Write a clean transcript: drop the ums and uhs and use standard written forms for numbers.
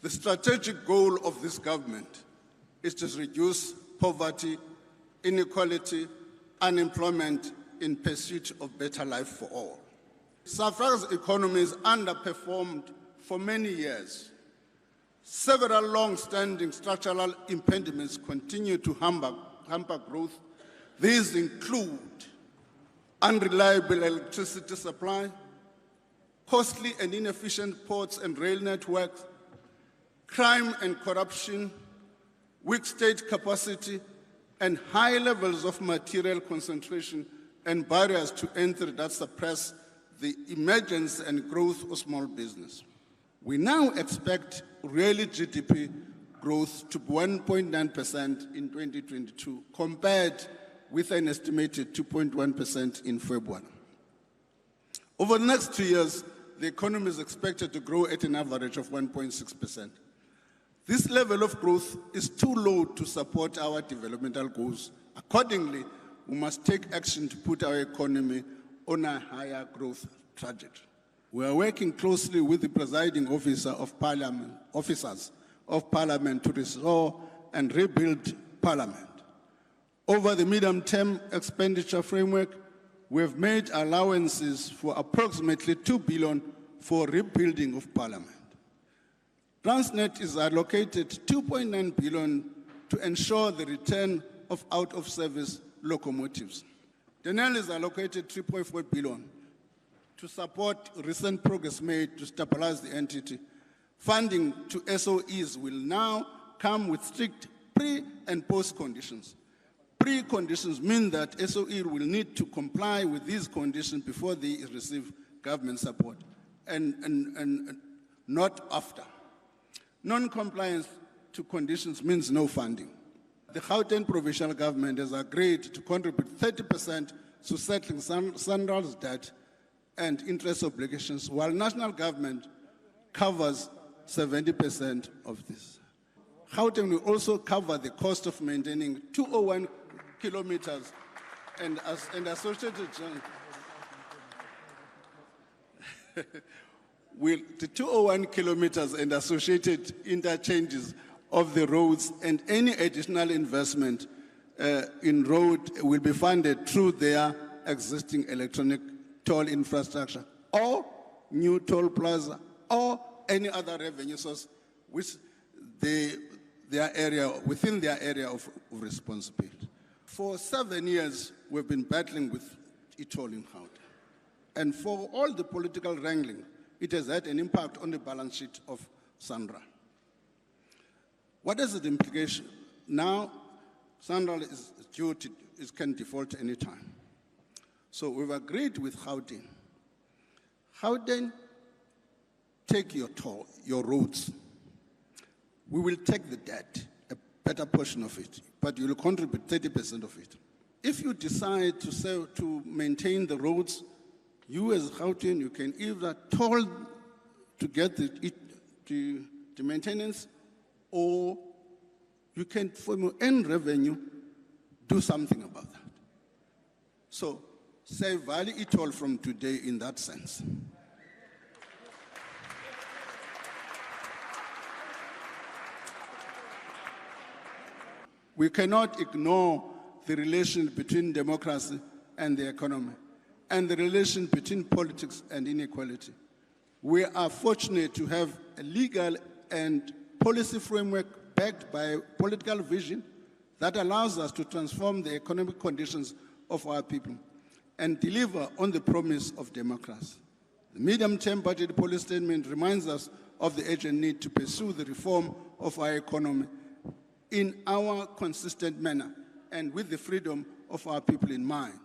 The strategic goal of this government is to reduce poverty, inequality, unemployment in pursuit of better life for all. South Africa's economy has underperformed for many years. Several long-standing structural impediments continue to hamper growth. These include unreliable electricity supply, costly and inefficient ports and rail networks, crime and corruption, weak state capacity, and high levels of material concentration and barriers to entry that suppress the emergence and growth of small business. We now expect real GDP growth to be 1.9% in 2022, compared with an estimated 2.1% in February. Over the next 2 years, the economy is expected to grow at an average of 1.6%. This level of growth is too low to support our developmental goals. Accordingly, we must take action to put our economy on a higher growth trajectory. We are working closely with the presiding officers of Parliament to restore and rebuild Parliament. Over the medium-term expenditure framework, we have made allowances for approximately 2 billion for rebuilding of Parliament. Transnet is allocated 2.9 billion to ensure the return of out-of-service locomotives. Denel is allocated 3.4 billion to support recent progress made to stabilize the entity. Funding to SOEs will now come with strict pre- and post-conditions. Pre-conditions mean that SOE will need to comply with these conditions before they receive government support, and not after. Non-compliance to conditions means no funding. The Gauteng provincial government has agreed to contribute 30% to settling SANRAL's debt and interest obligations, while national government covers 70% of this. Gauteng will also cover the cost of maintaining 201 kilometers and associated with the 201 kilometers and associated interchanges of the roads, and any additional investment in road will be funded through their existing electronic toll infrastructure or new toll plaza or any other revenue source which within their area of responsibility. For 7 years, we've been battling with e-toll in Gauteng. And for all the political wrangling, it has had an impact on the balance sheet of SANRAL. What is the implication? Now, SANRAL is due to, it can default any time. So we've agreed with Gauteng. Gauteng, take your toll, your roads. We will take the debt, a better portion of it, but you will contribute 30% of it. If you decide to maintain the roads, you as Gauteng, you can either toll to get the maintenance, or you can, from your own revenue, do something about that. So, save value e-toll from today in that sense. We cannot ignore the relation between democracy and the economy, and the relation between politics and inequality. We are fortunate to have a legal and policy framework backed by political vision that allows us to transform the economic conditions of our people and deliver on the promise of democracy. The medium-term budget policy statement reminds us of the urgent need to pursue the reform of our economy in our consistent manner and with the freedom of our people in mind.